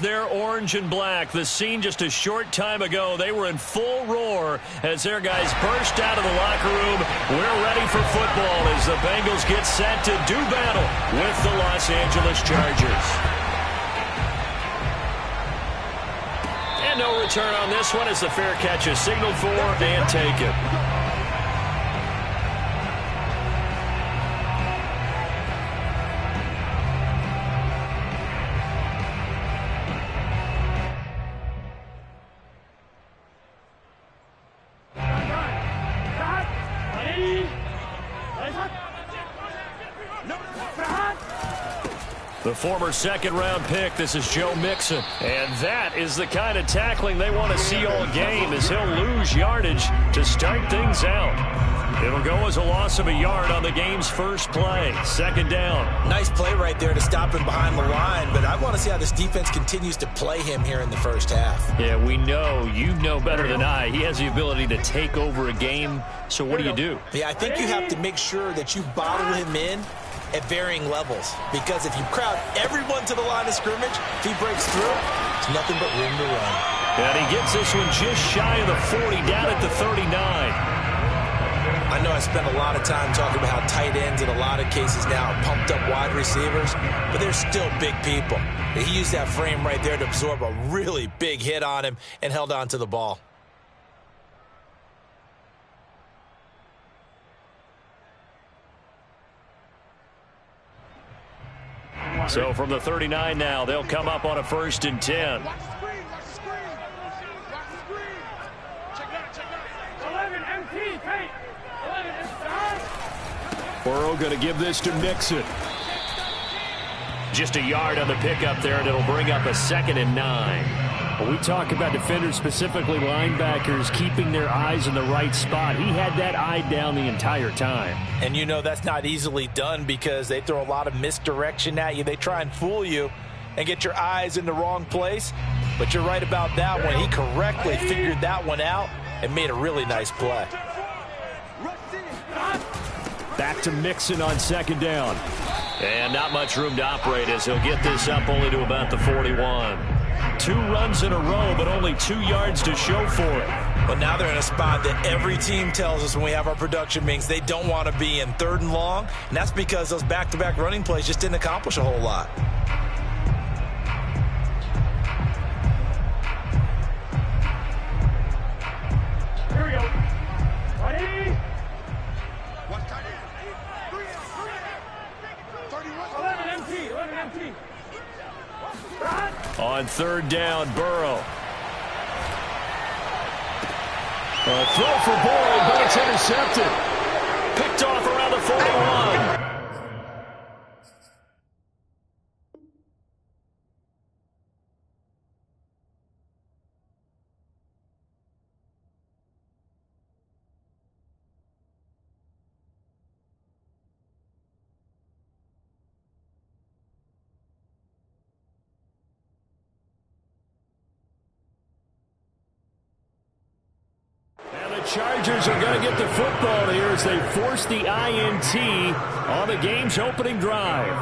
They're orange and black. The scene just a short time ago. They were in full roar as their guys burst out of the locker room. We're ready for football as the Bengals get set to do battle with the Los Angeles Chargers. And no return on this one as the fair catch is signaled for and taken. The former second-round pick, this is Joe Mixon. And that is the kind of tackling they want to see all game as he'll lose yardage to start things out. It'll go as a loss of a yard on the game's first play. Second down. Nice play right there to stop him behind the line, but I want to see how this defense continues to play him here in the first half. Yeah, we know, you know better than I, he has the ability to take over a game. So what do? Yeah, I think you have to make sure that you bottle him in at varying levels, because if you crowd everyone to the line of scrimmage, if he breaks through, there's nothing but room to run. And he gets this one just shy of the 40, down at the 39. I know I spent a lot of time talking about how tight ends in a lot of cases now are pumped up wide receivers, but they're still big people. He used that frame right there to absorb a really big hit on him and held on to the ball. So from the 39 now, they'll come up on a 1st and 10. Burrow going to give this to Mixon. Just a yard on the pickup there, and it'll bring up a 2nd and 9. When we talk about defenders, specifically linebackers, keeping their eyes in the right spot, he had that eye down the entire time. And you know that's not easily done because they throw a lot of misdirection at you. They try and fool you and get your eyes in the wrong place. But you're right about that one. He correctly figured that one out and made a really nice play. Back to Mixon on 2nd down. And not much room to operate as he'll get this up only to about the 41. 2 runs in a row, but only 2 yards to show for it. But now they're in a spot that every team tells us when we have our production meetings they don't want to be in 3rd and long, and that's because those back-to-back running plays just didn't accomplish a whole lot. Here we go. Ready? 11 empty. On 3rd down, Burrow. A throw for Boyd, but it's intercepted. Picked off around the 41. Chargers are going to get the football here as they force the INT on the game's opening drive.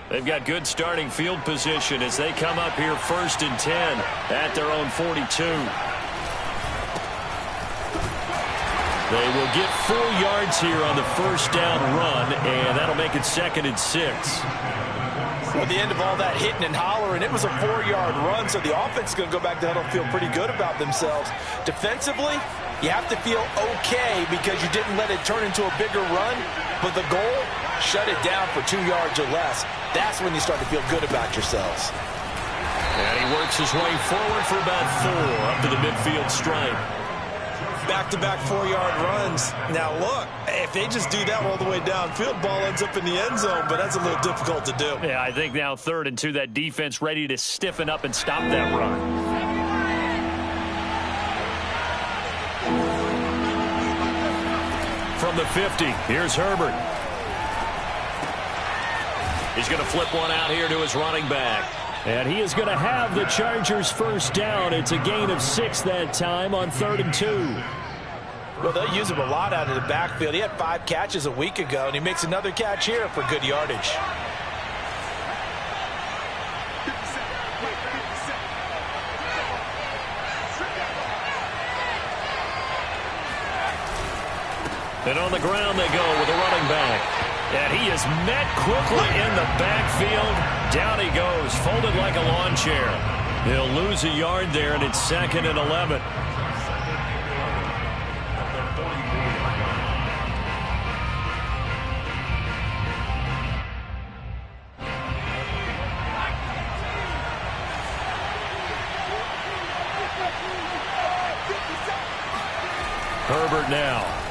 They've got good starting field position as they come up here 1st and 10 at their own 42. They will get 4 yards here on the 1st down run, and that'll make it 2nd and 6. Well, at the end of all that hitting and hollering, it was a 4-yard run, so the offense is going to go back to huddle and feel pretty good about themselves. Defensively, you have to feel okay because you didn't let it turn into a bigger run, but the goal, shut it down for 2 yards or less. That's when you start to feel good about yourselves. And he works his way forward for about 4 up to the midfield stripe. Back-to-back 4-yard runs. Now, look, if they just do that all the way downfield, ball ends up in the end zone, but that's a little difficult to do. Yeah, I think now 3rd and 2, that defense ready to stiffen up and stop that run. From the 50, here's Herbert. He's going to flip one out here to his running back. And he is going to have the Chargers first down. It's a gain of 6 that time on 3rd and 2. Well, they'll use him a lot out of the backfield. He had 5 catches a week ago, and he makes another catch here for good yardage. And on the ground they go with a running back. And he is met quickly in the backfield. Down he goes, folded like a lawn chair. He'll lose a yard there, and it's 2nd and 11. Herbert now.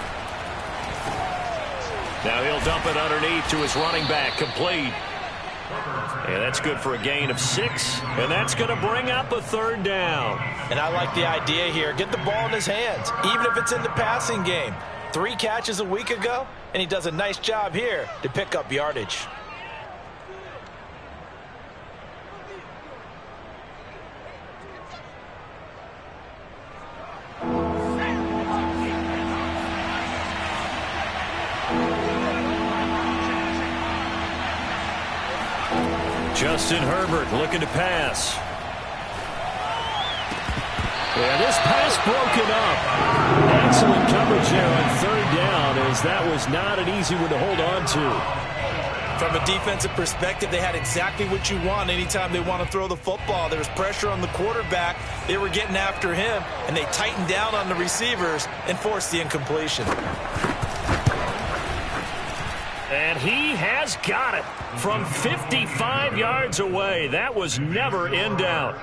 Now he'll dump it underneath to his running back, complete. And that's good for a gain of 6, and that's going to bring up a 3rd down. And I like the idea here. Get the ball in his hands, even if it's in the passing game. 3 catches a week ago, and he does a nice job here to pick up yardage. Justin Herbert looking to pass. And this pass broken up. Excellent coverage there on 3rd down, as that was not an easy one to hold on to. From a defensive perspective, they had exactly what you want anytime they want to throw the football. There was pressure on the quarterback. They were getting after him, and they tightened down on the receivers and forced the incompletion. And he has got it from 55 yards away. That was never in doubt.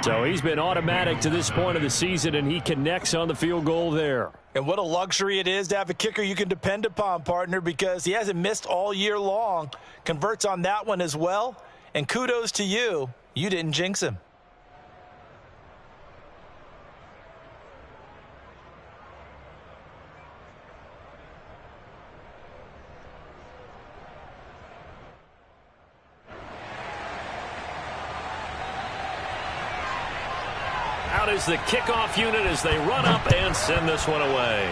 So he's been automatic to this point of the season, and he connects on the field goal there. And what a luxury it is to have a kicker you can depend upon, partner, because he hasn't missed all year long. Converts on that one as well. And kudos to you. You didn't jinx him. Out is the kickoff unit as they run up and send this one away.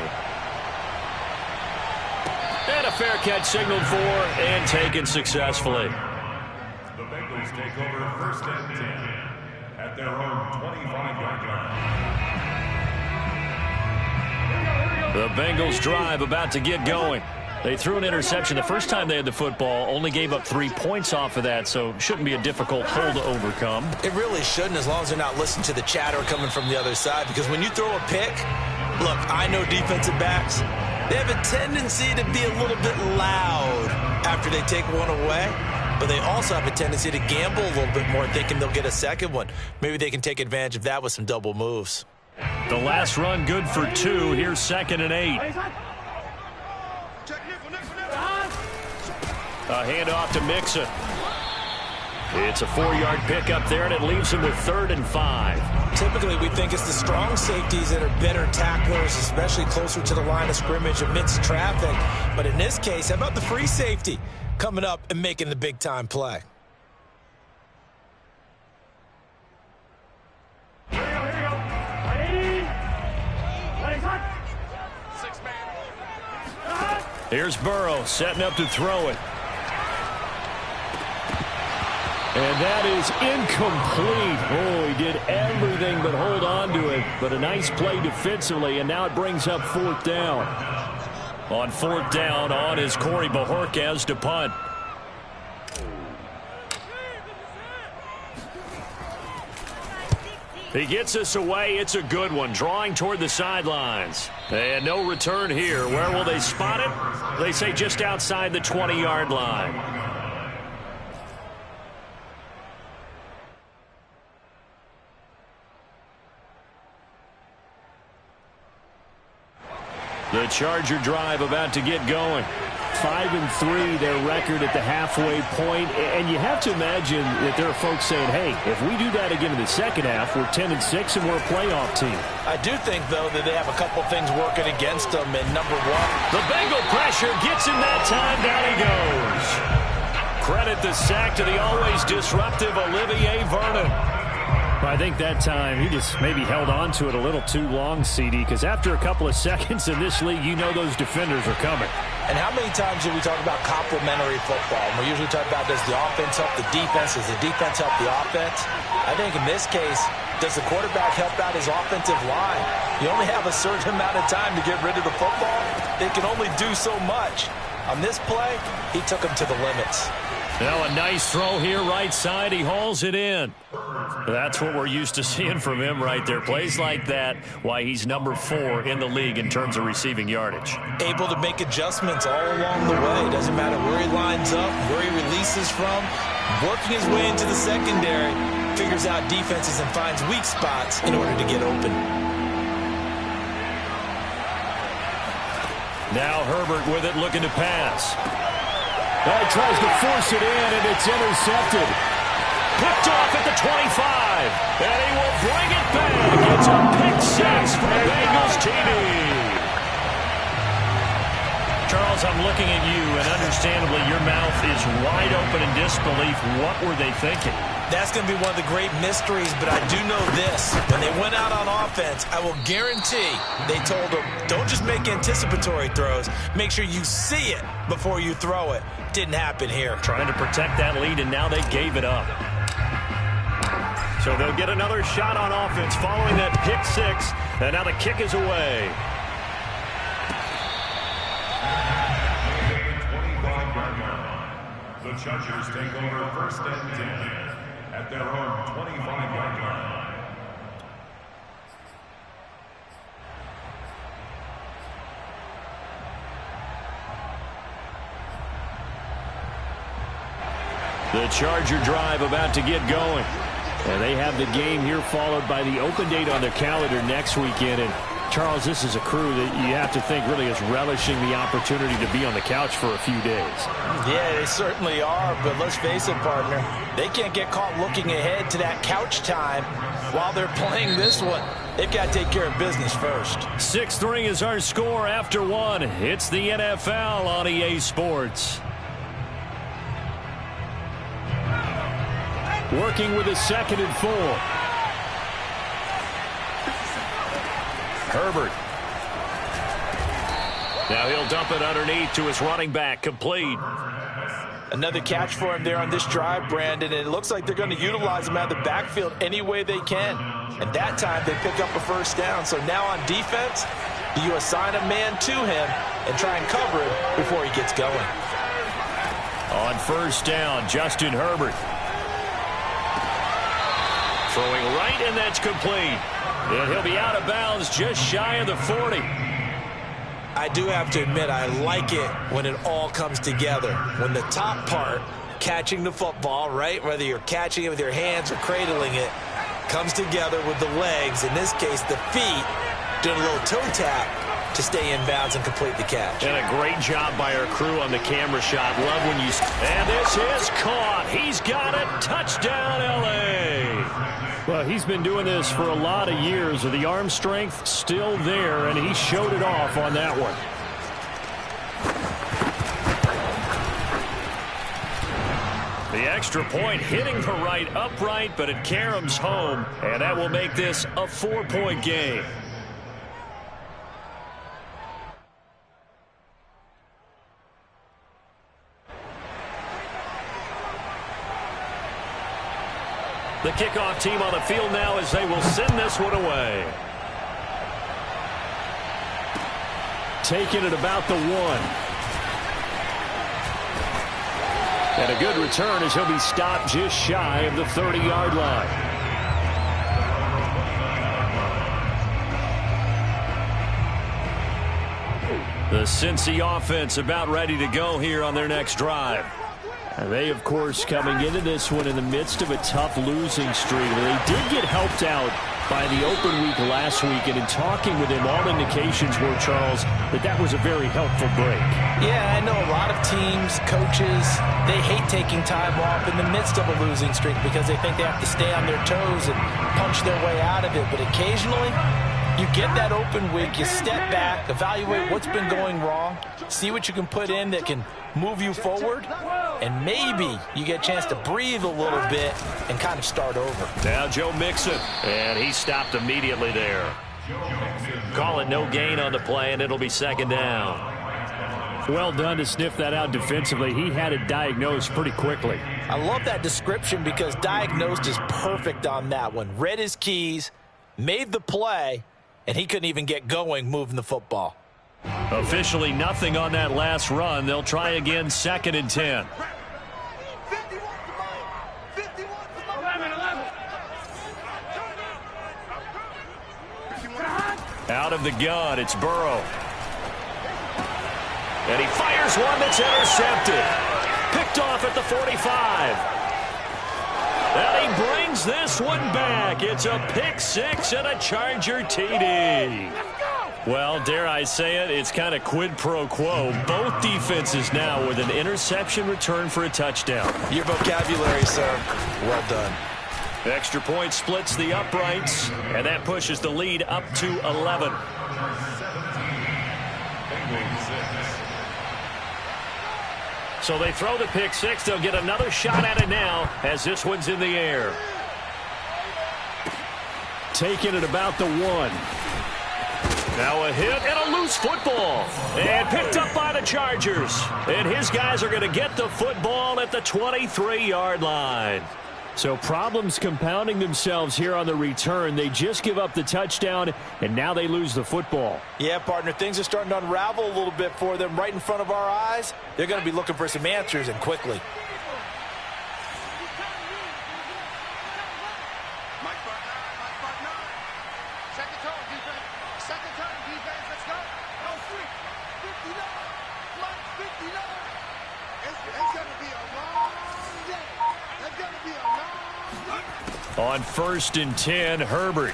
And a fair catch signaled for and taken successfully. The Bengals take over 1st and 10 at their own 25-yard line. The Bengals drive about to get going. They threw an interception the first time they had the football, only gave up 3 points off of that, so shouldn't be a difficult hole to overcome. It really shouldn't, as long as they're not listening to the chatter coming from the other side, because when you throw a pick, look, I know defensive backs, they have a tendency to be a little bit loud after they take one away, but they also have a tendency to gamble a little bit more, thinking they'll get a second one. Maybe they can take advantage of that with some double moves. The last run good for 2. Here's 2nd and 8. A handoff to Mixon. It's a 4-yard pickup there, and it leaves him with 3rd and 5. Typically, we think it's the strong safeties that are better tacklers, especially closer to the line of scrimmage amidst traffic. But in this case, how about the free safety coming up and making the big-time play? Here we go. Ready? Ready, son. Here's Burrow setting up to throw it. And that is incomplete. Oh, he did everything but hold on to it. But a nice play defensively, and now it brings up 4th down. On 4th down, on is Corey Bojorquez to punt. He gets us away. It's a good one, drawing toward the sidelines. And no return here. Where will they spot it? They say just outside the 20-yard line. The Charger drive about to get going. 5-3, their record at the halfway point. And you have to imagine that there are folks saying, hey, if we do that again in the second half, we're 10-6 and we're a playoff team. I do think, though, that they have a couple things working against them. And number one, the Bengal pressure gets him that time. Down he goes. credit the sack to the always disruptive Olivier Vernon. I think that time he just maybe held on to it a little too long, CD, because after a couple of seconds in this league, you know those defenders are coming. And how many times do we talk about complementary football? And we usually talk about, does the offense help the defense? Does the defense help the offense? I think in this case, does the quarterback help out his offensive line? You only have a certain amount of time to get rid of the football. They can only do so much. On this play, he took him to the limits. Now a nice throw here right side. He hauls it in. That's what we're used to seeing from him right there. Plays like that, why he's number 4 in the league in terms of receiving yardage. Able to make adjustments all along the way. Doesn't matter where he lines up, where he releases from. Working his way into the secondary. Figures out defenses and finds weak spots in order to get open. Now Herbert with it, looking to pass. He tries to force it in, and it's intercepted. Picked off at the 25, and he will bring it back. It's a pick 6 for the Bengals TD. Charles, I'm looking at you, and understandably your mouth is wide open in disbelief. What were they thinking? That's going to be one of the great mysteries, but I do know this. When they went out on offense, I will guarantee they told them, don't just make anticipatory throws. Make sure you see it before you throw it. Didn't happen here. Trying to protect that lead, and now they gave it up. So they'll get another shot on offense following that pick 6, and now the kick is away. The Chargers take over first and 10 at their own 25-yard line. The Charger drive about to get going. And they have the game here followed by the open date on their calendar next weekend. And Charles, this is a crew that you have to think really is relishing the opportunity to be on the couch for a few days. Yeah, they certainly are, but let's face it, partner. They can't get caught looking ahead to that couch time while they're playing this one. They've got to take care of business first. 6-3 is our score after 1. It's the NFL on EA Sports. Working with a 2nd and 4. Herbert. Now he'll dump it underneath to his running back. Complete. Another catch for him there on this drive, Brandon, and it looks like they're going to utilize him out of the backfield any way they can. And that time they pick up a first down. So now on defense, do you assign a man to him and try and cover him before he gets going? On first down, Justin Herbert. Throwing right, and that's complete. And he'll be out of bounds just shy of the 40. I do have to admit, I like it when it all comes together. When the top part, catching the football, right, whether you're catching it with your hands or cradling it, comes together with the legs, in this case the feet, doing a little toe tap to stay in bounds and complete the catch. And a great job by our crew on the camera shot. Love when you... And this is caught. He's got it. Touchdown, L.A. Well, he's been doing this for a lot of years. The arm strength still there, and he showed it off on that one. The extra point hitting the right upright, but it caroms home, and that will make this a 4-point game. The kickoff team on the field now as they will send this one away. Taking it about the 1. And a good return as he'll be stopped just shy of the 30-yard line. The Cincy offense about ready to go here on their next drive. And they, of course, coming into this one in the midst of a tough losing streak. They did get helped out by the open week last week, and in talking with him, all indications were, Charles, that was a very helpful break. Yeah, I know a lot of teams, coaches, they hate taking time off in the midst of a losing streak because they think they have to stay on their toes and punch their way out of it. But occasionally, You get that open week, you step back, evaluate what's been going wrong, see what you can put in that can move you forward, and maybe you get a chance to breathe a little bit and kind of start over. Now Joe Mixon, and he stopped immediately there. Call it no gain on the play, and it'll be second down. Well done to sniff that out defensively. He had it diagnosed pretty quickly. I love that description because diagnosed is perfect on that one. Read his keys, made the play, and he couldn't even get going moving the football. Officially nothing on that last run. They'll try again, 2nd and 10. Out of the gun, it's Burrow. And he fires one that's intercepted. Picked off at the 45. And he brings this one back. It's a pick six and a Charger TD. Well, dare I say it, it's kind of quid pro quo. Both defenses now with an interception return for a touchdown. Your vocabulary, sir. Well done. Extra point splits the uprights, and that pushes the lead up to 11. So they throw the pick six. They'll get another shot at it now as this one's in the air. Taking it about the 1. Now a hit and a loose football. And picked up by the Chargers. And his guys are going to get the football at the 23-yard line. So problems compounding themselves here on the return. They just give up the touchdown, and now they lose the football. Yeah, partner, things are starting to unravel a little bit for them right in front of our eyes. They're going to be looking for some answers, and quickly. On 1st and 10, Herbert.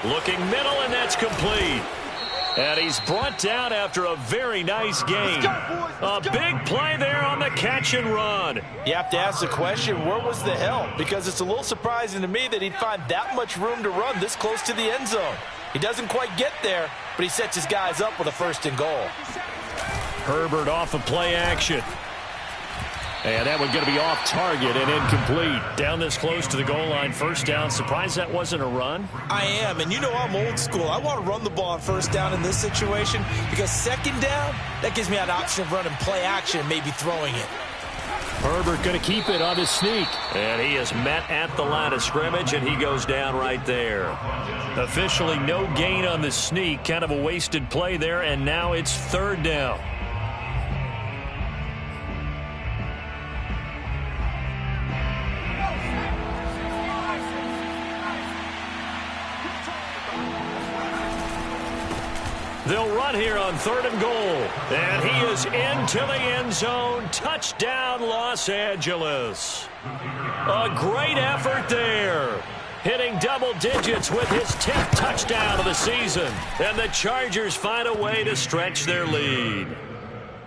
Looking middle, and that's complete. And he's brought down after a very nice game. A big play there on the catch and run. You have to ask the question, where was the help? Because it's a little surprising to me that he'd find that much room to run this close to the end zone. He doesn't quite get there, but he sets his guys up with a 1st and goal. Herbert off of play action. And that one going to be off target and incomplete. Down this close to the goal line, 1st down. Surprised that wasn't a run? I am, and you know I'm old school. I want to run the ball on 1st down in this situation because 2nd down, that gives me an option of running play action and maybe throwing it. Herbert going to keep it on his sneak. And he is met at the line of scrimmage, and he goes down right there. Officially no gain on the sneak. Kind of a wasted play there, and now it's 3rd down. They'll run here on 3rd and goal. And he is into the end zone. Touchdown, Los Angeles. A great effort there. Hitting double digits with his 10th touchdown of the season. And the Chargers find a way to stretch their lead.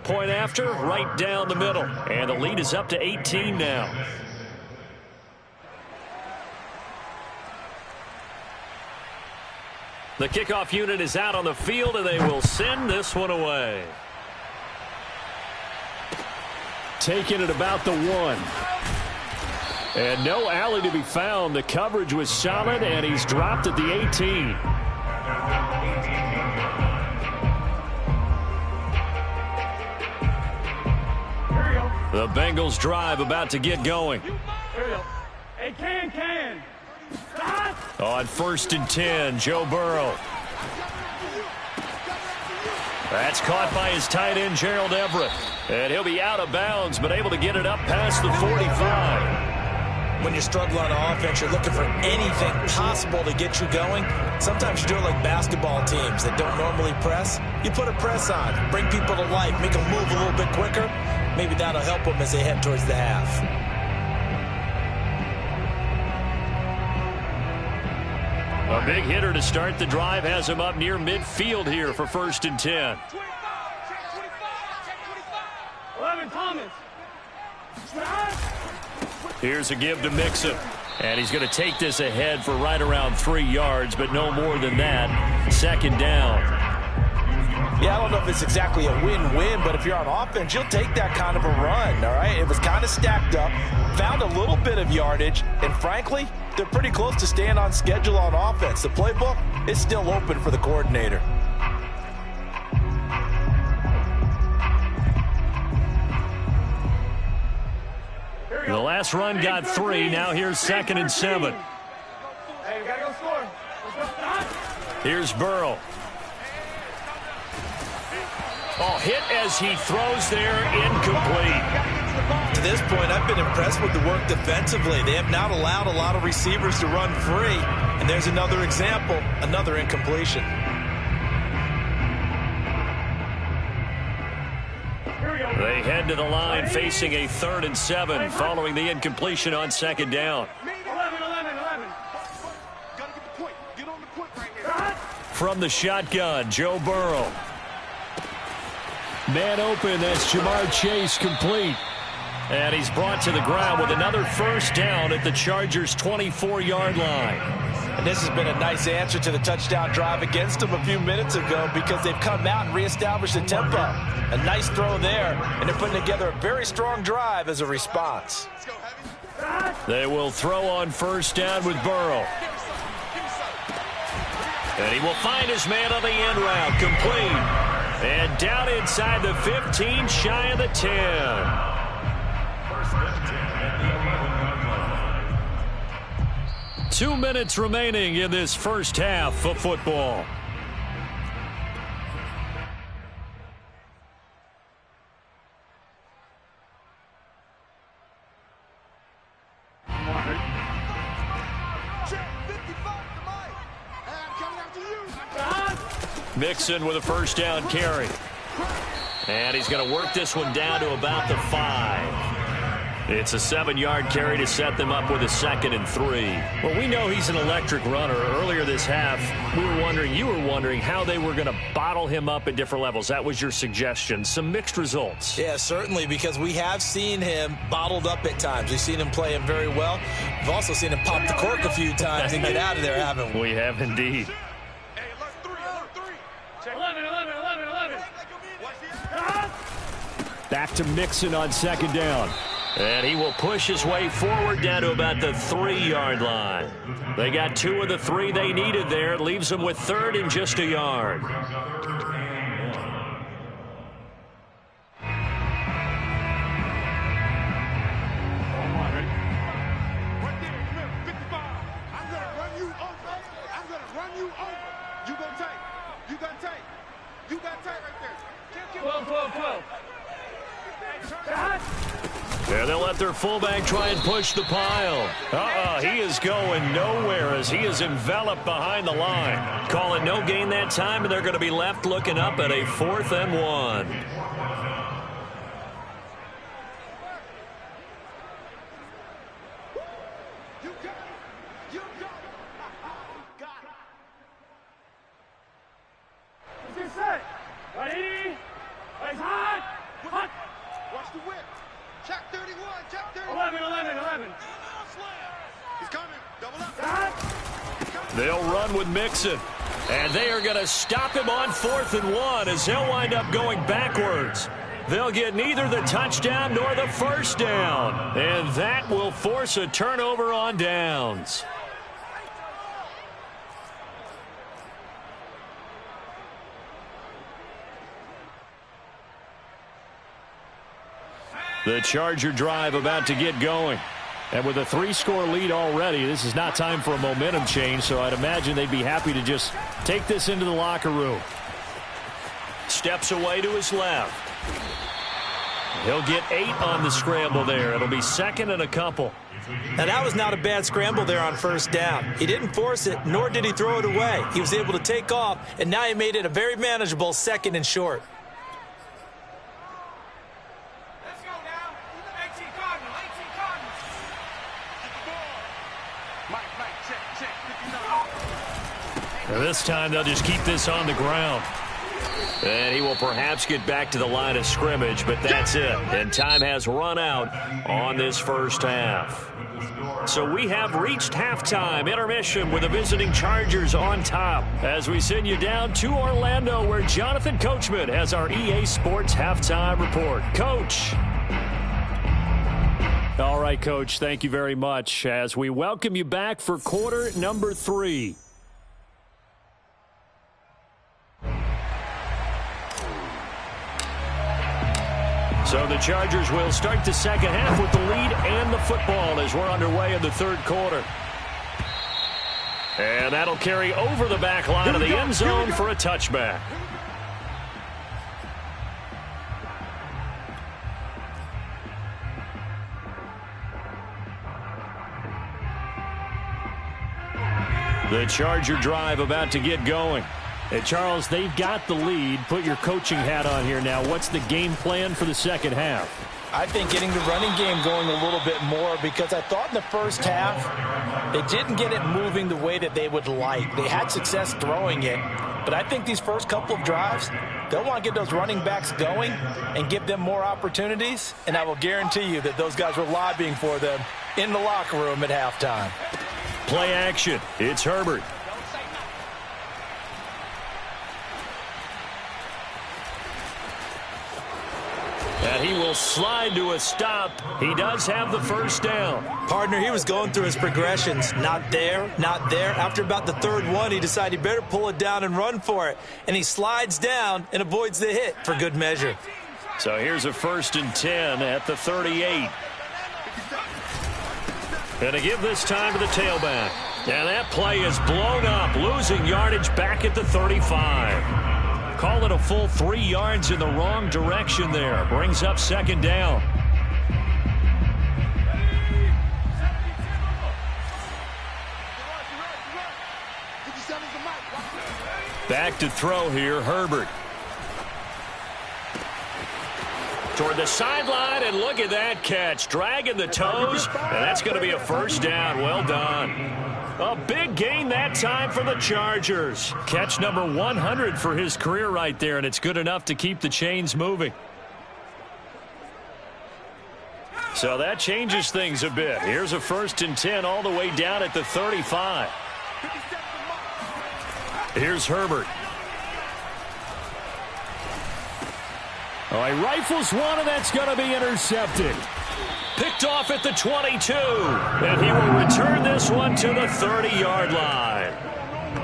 Point after, right down the middle. And the lead is up to 18 now. The kickoff unit is out on the field, and they will send this one away. Taking it about the 1. And no alley to be found. The coverage was solid, and he's dropped at the 18. The Bengals drive about to get going. Hey, can. On 1st and 10, Joe Burrow. That's caught by his tight end, Gerald Everett. And he'll be out of bounds, but able to get it up past the 45. When you struggle on offense, you're looking for anything possible to get you going. Sometimes you do it like basketball teams that don't normally press. You put a press on, bring people to life, make them move a little bit quicker. Maybe that'll help them as they head towards the half. A big hitter to start the drive has him up near midfield here for 1st and 10. 11, Thomas. Here's a give to Mixon. And he's going to take this ahead for right around 3 yards, but no more than that. Second down. Yeah, I don't know if it's exactly a win-win, but if you're on offense, you'll take that kind of a run, all right? It was kind of stacked up, found a little bit of yardage, and frankly, they're pretty close to staying on schedule on offense. The playbook is still open for the coordinator. The last run got 3. Now here's 2nd and 7. Hey, we gotta go score. Here's Burrow. Oh, hit as he throws there, incomplete. To this point, I've been impressed with the work defensively. They have not allowed a lot of receivers to run free. And there's another example, another incompletion. They head to the line facing a 3rd and 7 following the incompletion on 2nd down. 11. Gotta get the point. Get on the point right here. From the shotgun, Joe Burrow. Man open, that's Jamar Chase, complete. And he's brought to the ground with another first down at the Chargers' 24-yard line. And this has been a nice answer to the touchdown drive against them a few minutes ago because they've come out and reestablished the tempo. A nice throw there, and they're putting together a very strong drive as a response. They will throw on first down with Burrow. And he will find his man on the end route, complete. And down inside the 15, shy of the 10. First and 10 at the 11-yard line. 2 minutes remaining in this first half of football. Mixon with a first down carry. And he's going to work this one down to about the 5. It's a 7-yard carry to set them up with a 2nd and 3. Well, we know he's an electric runner. Earlier this half, you were wondering how they were going to bottle him up at different levels. That was your suggestion. Some mixed results. Yeah, certainly, because we have seen him bottled up at times. We've seen him play him very well. We've also seen him pop the cork a few times and get out of there, haven't we? We have indeed. 11. Back to Mixon on 2nd down. And he will push his way forward down to about the 3-yard line. They got 2 of the 3 they needed there. It leaves them with 3rd and just a yard. And they'll let their fullback try and push the pile. He is going nowhere as he is enveloped behind the line. Call it no gain that time, and they're going to be left looking up at a 4th and 1. Watch the whip. Check 31. Check 31. 11. He's coming. Double up. They'll run with Mixon. And they are going to stop him on 4th and 1 as he'll wind up going backwards. They'll get neither the touchdown nor the first down. And that will force a turnover on downs. The Charger drive about to get going. And with a 3-score lead already, this is not time for a momentum change, so I'd imagine they'd be happy to just take this into the locker room. Steps away to his left. He'll get 8 on the scramble there. It'll be 2nd and a couple. Now, that was not a bad scramble there on first down. He didn't force it, nor did he throw it away. He was able to take off, and now he made it a very manageable 2nd and short. And this time they'll just keep this on the ground. And he will perhaps get back to the line of scrimmage, but that's it. And time has run out on this first half. So we have reached halftime, intermission with the visiting Chargers on top as we send you down to Orlando where Jonathan Coachman has our EA Sports halftime report. Coach. All right, Coach, thank you very much as we welcome you back for quarter number 3. So the Chargers will start the second half with the lead and the football as we're underway in the third quarter. And that'll carry over the back line of the end zone for a touchback. The Charger drive about to get going. Hey, Charles, they've got the lead. Put your coaching hat on here now. What's the game plan for the second half? I think getting the running game going a little bit more because I thought in the first half they didn't get it moving the way that they would like. They had success throwing it, but I think these first couple of drives, they'll want to get those running backs going and give them more opportunities, and I will guarantee you that those guys were lobbying for them in the locker room at halftime. Play action. It's Herbert. And he will slide to a stop. He does have the first down. Partner, he was going through his progressions. Not there, not there. After about the third one, he decided he better pull it down and run for it. And he slides down and avoids the hit for good measure. So here's a 1st and 10 at the 38. And to give this time to the tailback. And that play is blown up, losing yardage back at the 35. Call it a full 3 yards in the wrong direction there. Brings up second down. Back to throw here, Herbert. Toward the sideline, and look at that catch. Dragging the toes, and that's going to be a first down. Well done. A big gain that time for the Chargers. Catch number 100 for his career right there, and it's good enough to keep the chains moving. So that changes things a bit. Here's a 1st and 10 all the way down at the 35. Here's Herbert. Oh, he rifles one, and that's going to be intercepted. Picked off at the 22, and he will return this one to the 30-yard line.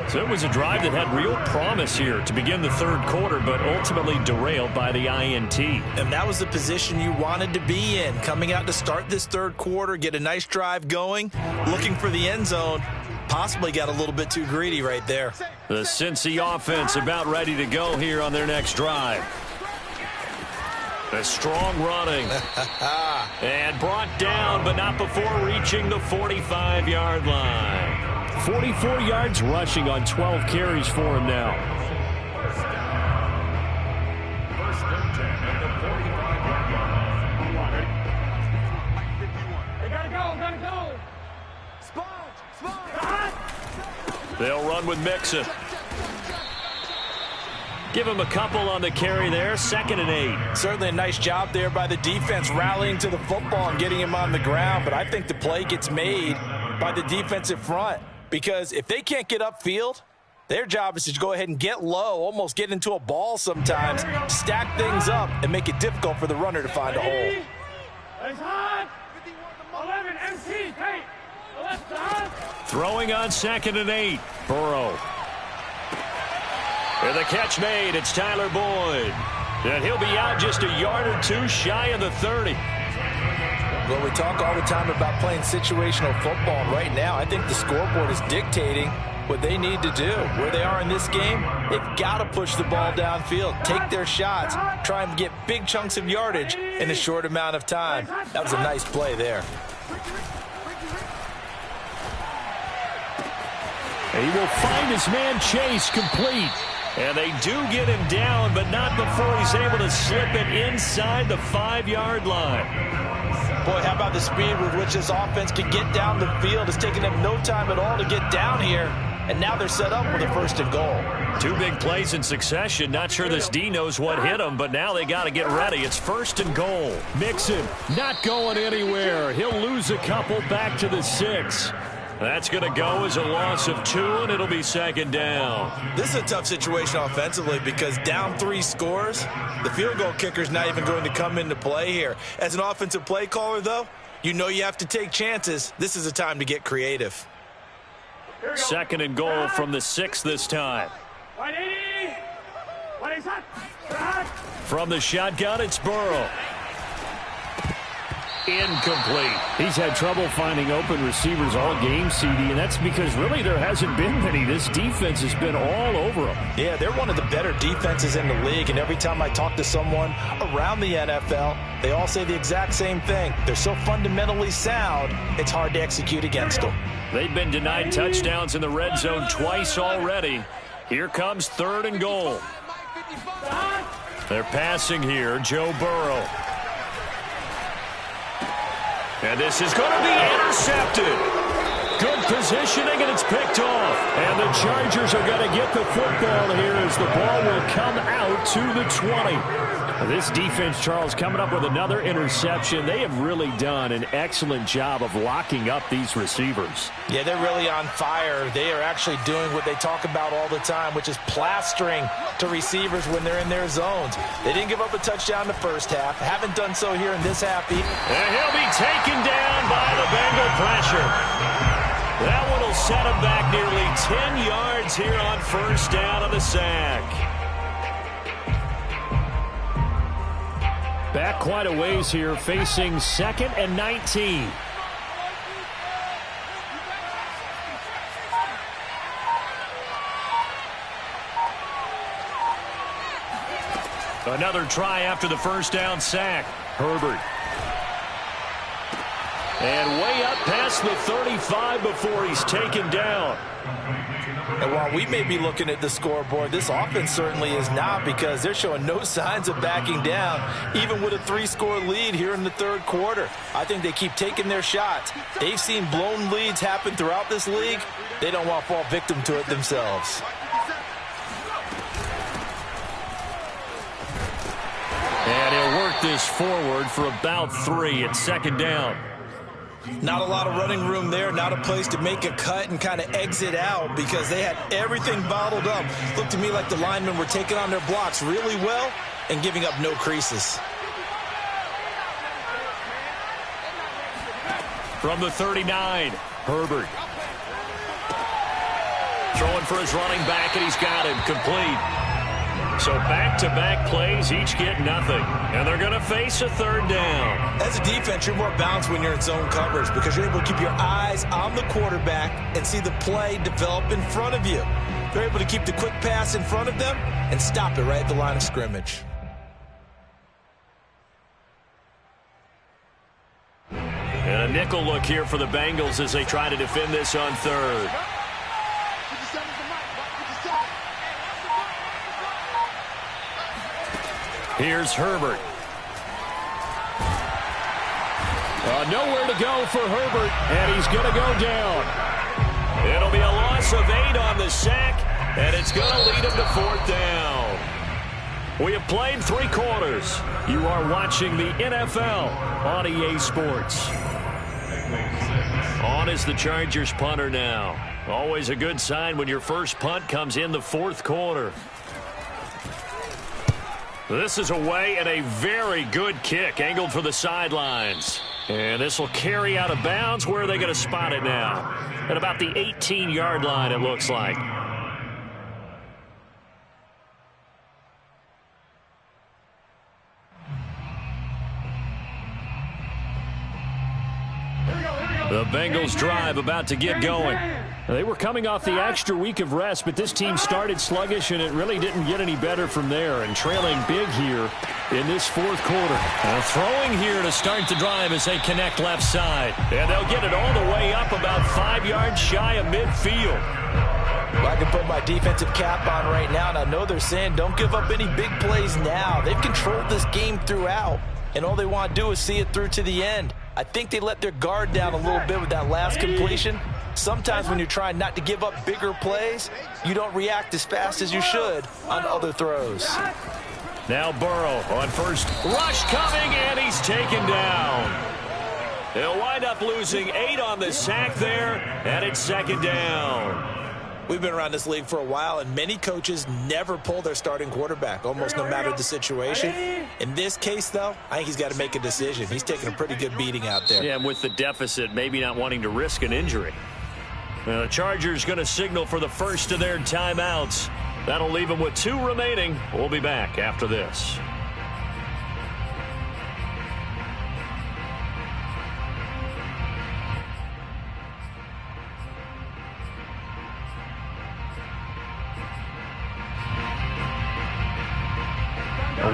So it was a drive that had real promise here to begin the third quarter, but ultimately derailed by the INT. And that was the position you wanted to be in, coming out to start this third quarter, get a nice drive going, looking for the end zone. Possibly got a little bit too greedy right there. The Cincy offense about ready to go here on their next drive. A strong running. And brought down, but not before reaching the 45-yard line. 44 yards rushing on 12 carries for him now. First and 10 at the 45-yard line. They'll run with Mixon. Give him a couple on the carry there. 2nd and 8. Certainly a nice job there by the defense rallying to the football and getting him on the ground. But I think the play gets made by the defensive front because if they can't get upfield, their job is to go ahead and get low, almost get into a ball sometimes, stack things up, and make it difficult for the runner to find a hole. Throwing on 2nd and 8. Burrow. And the catch made. It's Tyler Boyd. And he'll be out just a yard or two shy of the 30. Well, we talk all the time about playing situational football. Right now, I think the scoreboard is dictating what they need to do. Where they are in this game, they've got to push the ball downfield, take their shots, try and get big chunks of yardage in a short amount of time. That was a nice play there. He will find his man Chase complete. And they do get him down, but not before he's able to slip it inside the 5-yard line. Boy, how about the speed with which this offense can get down the field? It's taken them no time at all to get down here. and now they're set up with a 1st and goal. 2 big plays in succession. Not sure this D knows what hit him, but now they got to get ready. It's 1st and goal. Mixon not going anywhere. He'll lose a couple back to the 6. That's going to go as a loss of 2, and it'll be 2nd down. This is a tough situation offensively because down 3 scores, the field goal kicker's not even going to come into play here. As an offensive play caller, though, you know you have to take chances. This is a time to get creative. 2nd and goal from the 6 this time. From the shotgun, it's Burrow. Incomplete. He's had trouble finding open receivers all game, CD, and that's because really there hasn't been many. This defense has been all over them. Yeah, they're one of the better defenses in the league, and every time I talk to someone around the NFL, they all say the exact same thing. They're so fundamentally sound, it's hard to execute against them. They've been denied touchdowns in the red zone twice already. Here comes 3rd and goal. They're passing here, Joe Burrow. And this is going to be intercepted. Good positioning, and it's picked off. And the Chargers are going to get the football here as the ball will come out to the 20. This defense, Charles, coming up with another interception. They have really done an excellent job of locking up these receivers. Yeah, they're really on fire. They are actually doing what they talk about all the time, which is plastering to receivers when they're in their zones. They didn't give up a touchdown the first half. Haven't done so here in this half. And he'll be taken down by the Bengal pressure. That one will set him back nearly 10 yards here on 1st down on the sack. Back quite a ways here, facing 2nd and 19. Another try after the 1st down sack. Herbert. And way up past the 35 before he's taken down. And while we may be looking at the scoreboard, this offense certainly is not, because they're showing no signs of backing down, even with a 3-score lead here in the 3rd quarter. I think they keep taking their shots. They've seen blown leads happen throughout this league. They don't want to fall victim to it themselves. And he'll work this forward for about 3 at 2nd down. Not a lot of running room there, not a place to make a cut and kind of exit out, because they had everything bottled up. Looked to me like the linemen were taking on their blocks really well and giving up no creases. From the 39, Herbert. Throwing for his running back, and he's got him complete. So back-to-back plays, each get nothing. And they're going to face a 3rd down. As a defense, you're more balanced when you're in zone coverage, because you're able to keep your eyes on the quarterback and see the play develop in front of you. They're able to keep the quick pass in front of them and stop it right at the line of scrimmage. And a nickel look here for the Bengals as they try to defend this on 3rd. Here's Herbert. Nowhere to go for Herbert, and he's going to go down. It'll be a loss of 8 on the sack, and it's going to lead him to 4th down. We have played 3 quarters. You are watching the NFL on EA Sports. On is the Chargers punter now. Always a good sign when your first punt comes in the 4th quarter. This is away, and a very good kick angled for the sidelines. And this will carry out of bounds. Where are they going to spot it now? At about the 18-yard line, it looks like. The Bengals drive about to get going. They were coming off the extra week of rest, but this team started sluggish, and it really didn't get any better from there, and trailing big here in this 4th quarter. Throwing here to start the drive as they connect left side. And they'll get it all the way up about 5 yards shy of midfield. Well, I can put my defensive cap on right now, and I know they're saying don't give up any big plays now. They've controlled this game throughout, and all they want to do is see it through to the end. I think they let their guard down a little bit with that last completion, Sometimes when you're trying not to give up bigger plays, you don't react as fast as you should on other throws. Now Burrow on first. Rush coming, and he's taken down. They'll wind up losing 8 on the sack there, and it's second down. We've been around this league for a while, and many coaches never pull their starting quarterback, almost no matter the situation. In this case, though, I think he's got to make a decision. He's taking a pretty good beating out there. Yeah, and with the deficit, maybe not wanting to risk an injury. The Chargers going to signal for the first of their timeouts. That'll leave them with 2 remaining. We'll be back after this.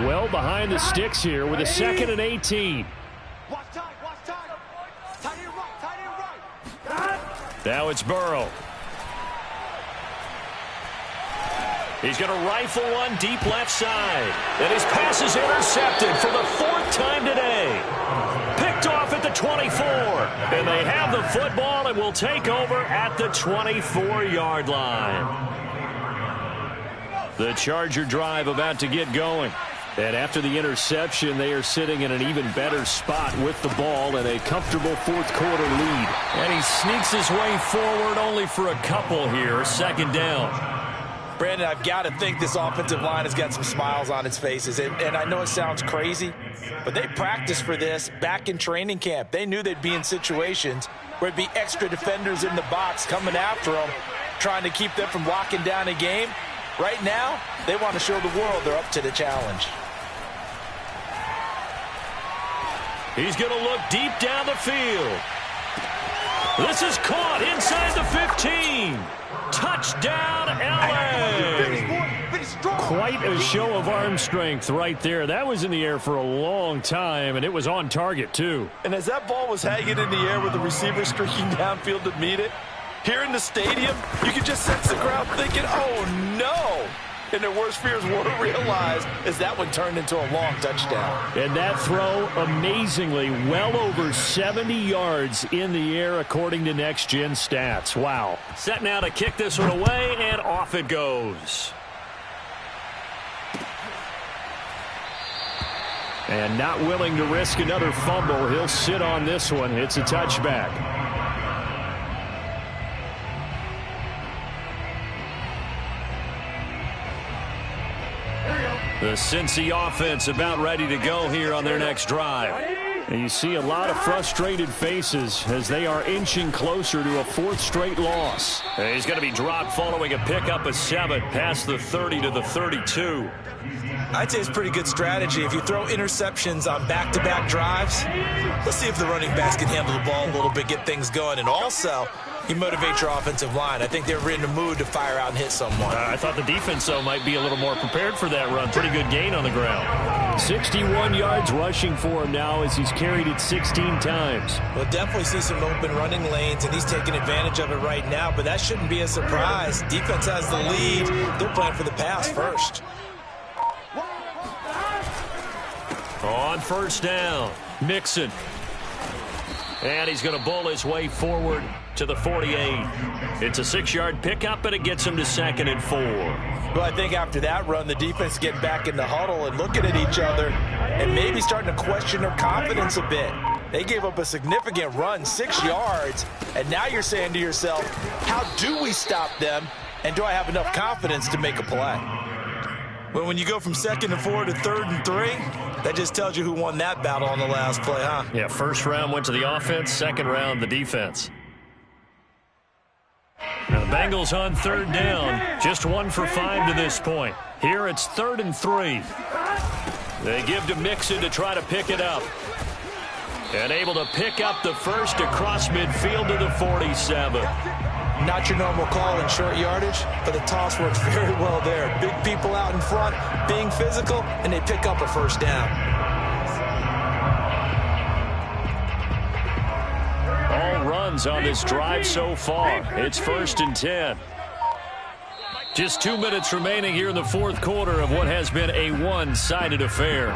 Well behind the sticks here with a 2nd and 18. Now it's Burrow. He's going to rifle one deep left side. And his pass is intercepted for the 4th time today. Picked off at the 24. And they have the football and will take over at the 24-yard line. The Charger drive about to get going. And after the interception, they are sitting in an even better spot with the ball and a comfortable 4th quarter lead. And he sneaks his way forward only for a couple here. Second down. Brandon, I've got to think this offensive line has got some smiles on its faces. And I know it sounds crazy, but they practiced for this back in training camp. They knew they'd be in situations where it'd be extra defenders in the box coming after them, trying to keep them from locking down a game. Right now, they want to show the world they're up to the challenge. He's going to look deep down the field. This is caught inside the 15. Touchdown, L.A. Quite a show of arm strength right there. That was in the air for a long time, and it was on target, too. And as that ball was hanging in the air with the receiver streaking downfield to meet it, here in the stadium, you could just sense the crowd thinking, oh, no. And their worst fears were realized as that one turned into a long touchdown. And that throw, amazingly, well over 70 yards in the air, according to Next Gen Stats. Wow. Set now to kick this one away, and off it goes. And not willing to risk another fumble, he'll sit on this one. It's a touchback. The Cincy offense about ready to go here on their next drive. And you see a lot of frustrated faces as they are inching closer to a 4th straight loss. And he's going to be dropped following a pickup of 7 past the 30 to the 32. I'd say it's pretty good strategy. If you throw interceptions on back-to-back drives, let's see if the running backs can handle the ball a little bit, get things going. And also, you motivate your offensive line. I think they're in the mood to fire out and hit someone. I thought the defense, though, might be a little more prepared for that run. Pretty good gain on the ground. 61 yards rushing for him now as he's carried it 16 times. We'll definitely see some open running lanes, and he's taking advantage of it right now, but that shouldn't be a surprise. Defense has the lead. They're playing for the pass first. On first down, Mixon. And he's going to bowl his way forward to the 48. It's a 6-yard pickup, and it gets him to 2nd and 4. Well, I think after that run, the defense getting back in the huddle and looking at each other and maybe starting to question their confidence a bit. They gave up a significant run, 6 yards, and now you're saying to yourself, how do we stop them, and do I have enough confidence to make a play? Well, when you go from 2nd and 4 to 3rd and 3, that just tells you who won that battle on the last play, huh? Yeah, first round went to the offense, second round the defense. Now the Bengals on 3rd down, just 1 for 5 to this point. Here it's 3rd and 3. They give to Mixon to try to pick it up. And able to pick up the first across midfield to the 47. Not your normal call in short yardage, but the toss works very well there. Big people out in front, being physical, and they pick up a first down. All runs on this drive so far. It's 1st and 10. Just 2 minutes remaining here in the 4th quarter of what has been a one-sided affair.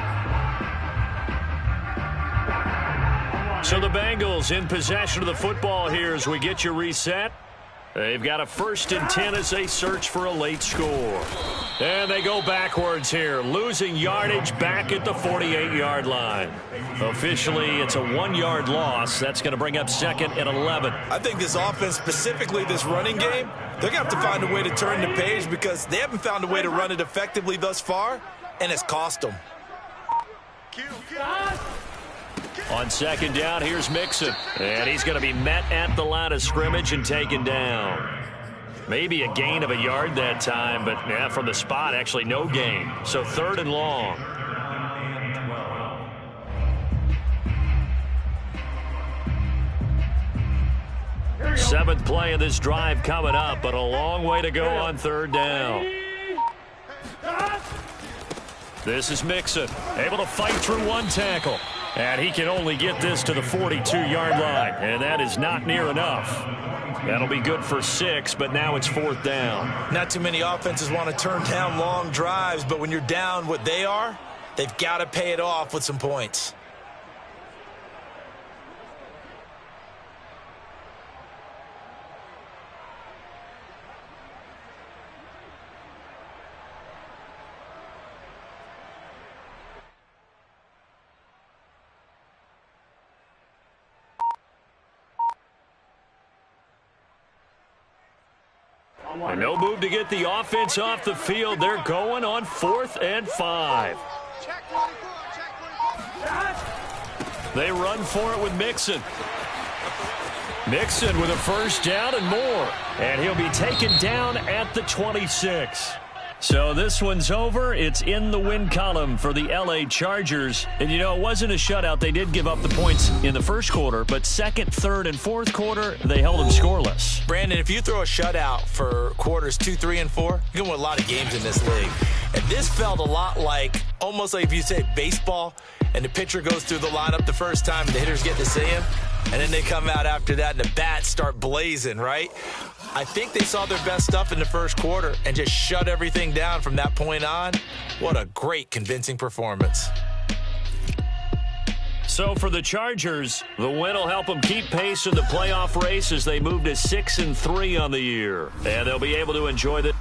So the Bengals in possession of the football here as we get you reset. They've got a 1st and 10 as they search for a late score. And they go backwards here, losing yardage back at the 48-yard line. Officially, it's a 1-yard loss. That's going to bring up 2nd and 11. I think this offense, specifically this running game, they're going to have to find a way to turn the page because they haven't found a way to run it effectively thus far, and it's cost them. On 2nd down, here's Mixon. And he's going to be met at the line of scrimmage and taken down. Maybe a gain of a yard that time, but yeah, from the spot, actually no gain. So 3rd and long. Seventh play of this drive coming up, but a long way to go on 3rd down. This is Mixon, able to fight through one tackle. And he can only get this to the 42-yard line, and that is not near enough. That'll be good for 6, but now it's 4th down. Not too many offenses want to turn down long drives, but when you're down what they are, they've got to pay it off with some points. And no move to get the offense off the field. They're going on 4th and 5. They run for it with Mixon. Mixon with a 1st down and more. And he'll be taken down at the 26. So this one's over. It's in the win column for the L.A. Chargers. And, you know, it wasn't a shutout. They did give up the points in the 1st quarter, but 2nd, 3rd, and 4th quarter, they held them scoreless. Brandon, if you throw a shutout for quarters 2, 3, and 4, you're going to win a lot of games in this league. And this felt a lot like, almost like if you say baseball, and the pitcher goes through the lineup the first time, and the hitters get to see him, and then they come out after that, and the bats start blazing, right? I think they saw their best stuff in the 1st quarter and just shut everything down from that point on. What a great, convincing performance. So for the Chargers, the win will help them keep pace in the playoff race as they move to 6-3 on the year. And they'll be able to enjoy the